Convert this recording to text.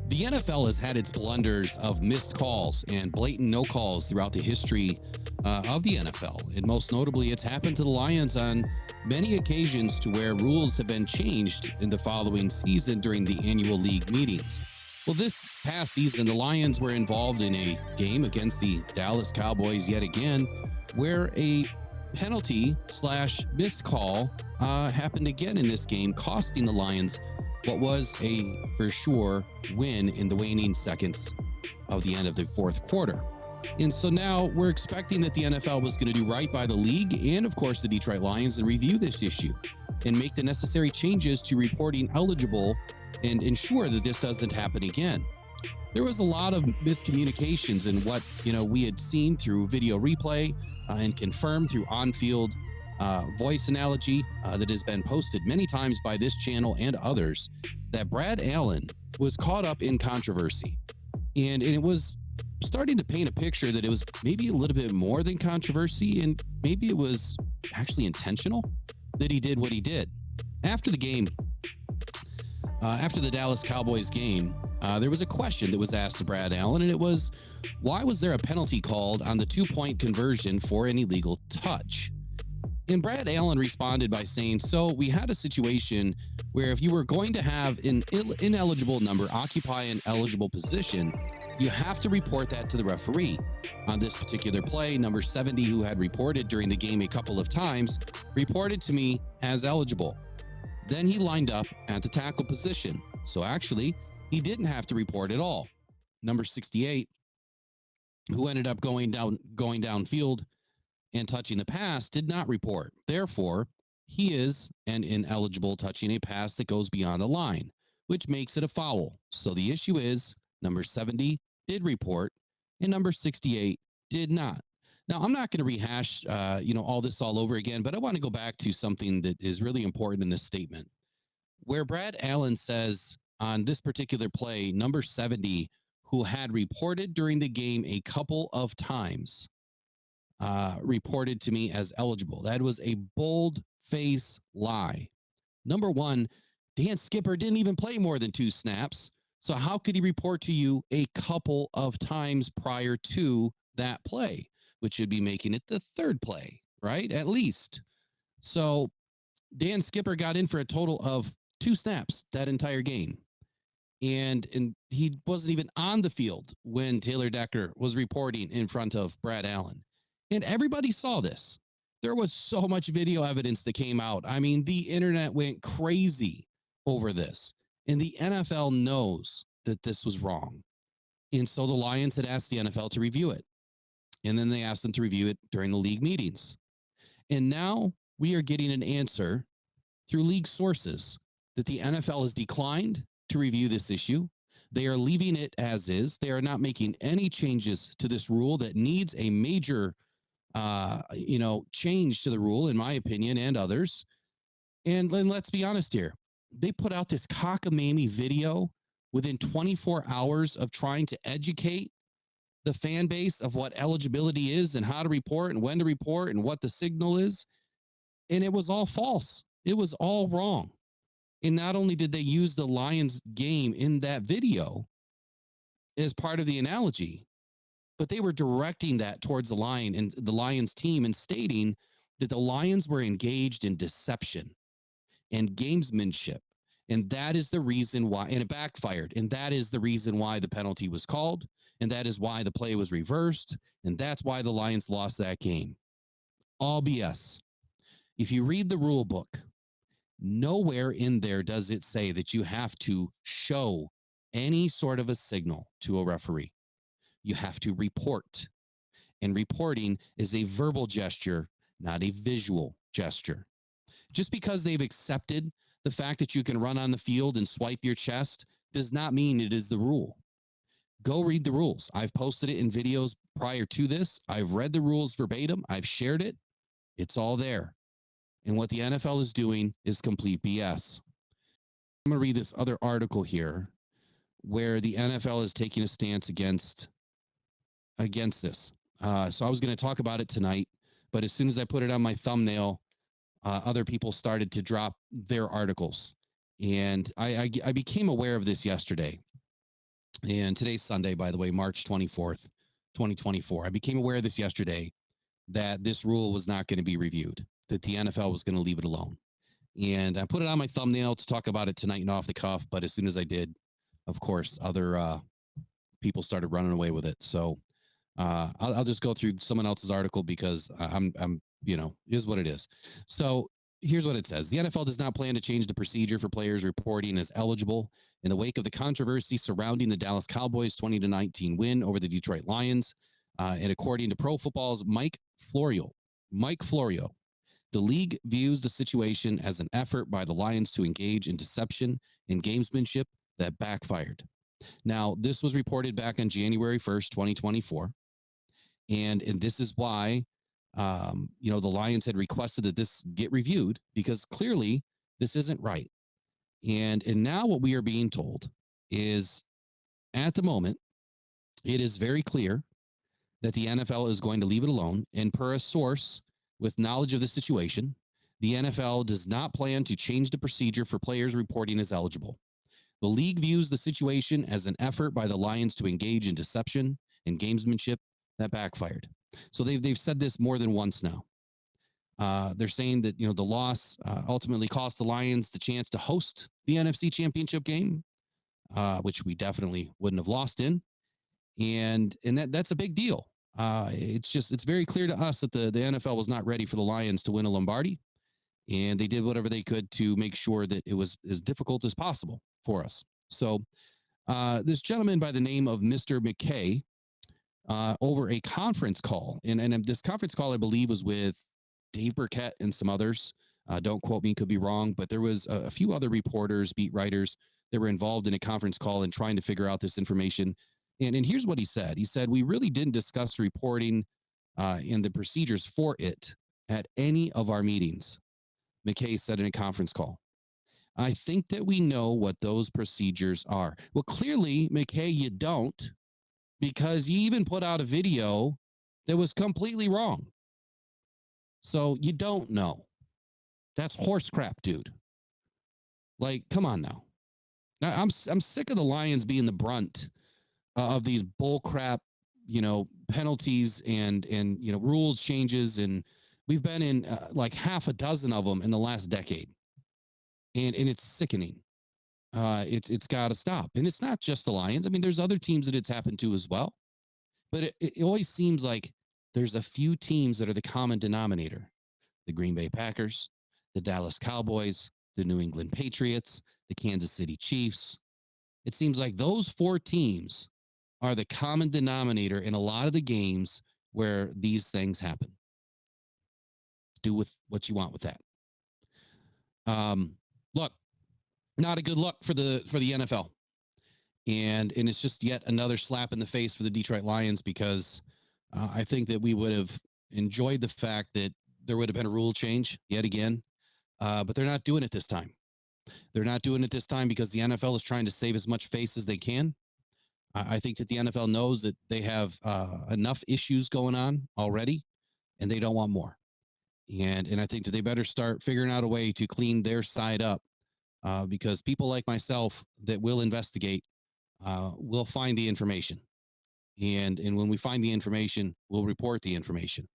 The NFL has had its blunders of missed calls and blatant no calls throughout the history of the NFL. And most notably, it's happened to the Lions on many occasions to where rules have been changed in the following season during the annual league meetings. Well, this past season, the Lions were involved in a game against the Dallas Cowboys yet again, where a penalty slash missed call happened again in this game, costing the Lions what was a for sure win in the waning seconds of the end of the fourth quarter. And so now we're expecting that the NFL was going to do right by the league and, of course, the Detroit Lions and review this issue and make the necessary changes to reporting eligible and ensure that this doesn't happen again. There was a lot of miscommunications in what we had seen through video replay and confirmed through on-field voice analogy that has been posted many times by this channel and others, that Brad Allen was caught up in controversy. And it was starting to paint a picture that it was maybe a little bit more than controversy, and maybe it was actually intentional that he did what he did. After the game, after the Dallas Cowboys game, there was a question that was asked to Brad Allen, and it was, why was there a penalty called on the 2-point conversion for an illegal touch? And Brad Allen responded by saying, so we had a situation where if you were going to have an ineligible number occupy an eligible position, you have to report that to the referee. On this particular play, number 70, who had reported during the game a couple of times, reported to me as eligible. Then he lined up at the tackle position. So actually, he didn't have to report at all. Number 68, who ended up going downfield and touching the pass, did not report. Therefore, he is an ineligible touching a pass that goes beyond the line, which makes it a foul. So the issue is number 70 did report and number 68 did not. Now, I'm not going to rehash all this all over again, but I want to go back to something that is really important in this statement, where Brad Allen says on this particular play, number 70, who had reported during the game a couple of times, reported to me as eligible. That was a bold-faced lie. Number one, Dan Skipper didn't even play more than 2 snaps. So how could he report to you a couple of times prior to that play, which should be making it the 3rd play, right? At least. So Dan Skipper got in for a total of 2 snaps that entire game. And he wasn't even on the field when Taylor Decker was reporting in front of Brad Allen. And everybody saw this. There was so much video evidence that came out. I mean, the internet went crazy over this. And the NFL knows that this was wrong. And so the Lions had asked the NFL to review it. And then they asked them to review it during the league meetings. And now we are getting an answer through league sources that the NFL has declined to review this issue. They are leaving it as is. They are not making any changes to this rule that needs a major change to the rule, in my opinion, and others. And let's be honest here. They put out this cockamamie video within 24 hours of trying to educate the fan base of what eligibility is and how to report and when to report and what the signal is. And it was all false. It was all wrong. And not only did they use the Lions game in that video as part of the analogy, but they were directing that towards the Lions team and stating that the Lions were engaged in deception and gamesmanship. And that is the reason why, and it backfired. And that is the reason why the penalty was called. And that is why the play was reversed. And that's why the Lions lost that game. All BS. If you read the rule book, nowhere in there does it say that you have to show any sort of a signal to a referee. You have to report. And reporting is a verbal gesture, not a visual gesture. Just because they've accepted the fact that you can run on the field and swipe your chest does not mean it is the rule. Go read the rules. I've posted it in videos prior to this. I've read the rules verbatim. I've shared it. It's all there. And what the NFL is doing is complete BS. I'm going to read this other article here where the NFL is taking a stance against this. So I was going to talk about it tonight, but as soon as I put it on my thumbnail, other people started to drop their articles. And I became aware of this yesterday. And today's Sunday, by the way, March 24th, 2024. I became aware of this yesterday that this rule was not going to be reviewed, that the NFL was going to leave it alone. And I put it on my thumbnail to talk about it tonight and off the cuff. But as soon as I did, of course, other people started running away with it. So I'll just go through someone else's article because is what it is. So here's what it says: the NFL does not plan to change the procedure for players reporting as eligible in the wake of the controversy surrounding the Dallas Cowboys' 20-19 win over the Detroit Lions. And according to Pro Football's Mike Florio, the league views the situation as an effort by the Lions to engage in deception and gamesmanship that backfired. Now, this was reported back on January 1st, 2024. And this is why, the Lions had requested that this get reviewed because clearly this isn't right. And now what we are being told is at the moment, it is very clear that the NFL is going to leave it alone. And per a source with knowledge of the situation, the NFL does not plan to change the procedure for players reporting as eligible. The league views the situation as an effort by the Lions to engage in deception and gamesmanship that backfired. So they've said this more than once now. They're saying that the loss ultimately cost the Lions the chance to host the NFC Championship game, which we definitely wouldn't have lost in, and that's a big deal. It's very clear to us that the NFL was not ready for the Lions to win a Lombardi, and they did whatever they could to make sure that it was as difficult as possible for us. So this gentleman by the name of Mr. McKay, over a conference call, and this conference call I believe was with Dave Burkett and some others. Don't quote me, could be wrong, but there was a few other reporters, beat writers that were involved in a conference call and trying to figure out this information. And here's what he said. He said, we really didn't discuss reporting and the procedures for it at any of our meetings, McKay said in a conference call. I think that we know what those procedures are. Well, clearly, McKay, you don't, because you even put out a video that was completely wrong. So you don't know. That's horse crap, dude. Like, come on now. I'm sick of the Lions being the brunt of these bull crap, penalties and rules changes, and we've been in like half a dozen of them in the last decade, and it's sickening. It's got to stop, and it's not just the Lions. I mean, there's other teams that it's happened to as well, but it always seems like there's a few teams that are the common denominator: the Green Bay Packers, the Dallas Cowboys, the New England Patriots, the Kansas City Chiefs. It seems like those four teams are the common denominator in a lot of the games where these things happen. Do with what you want with that. Look, not a good look for the NFL, and it's just yet another slap in the face for the Detroit Lions, because I think that we would have enjoyed the fact that there would have been a rule change yet again, but they're not doing it this time. They're not doing it this time because the NFL is trying to save as much face as they can. I think that the NFL knows that they have enough issues going on already, and they don't want more. And I think that they better start figuring out a way to clean their side up, because people like myself that will investigate will find the information. And when we find the information, we'll report the information.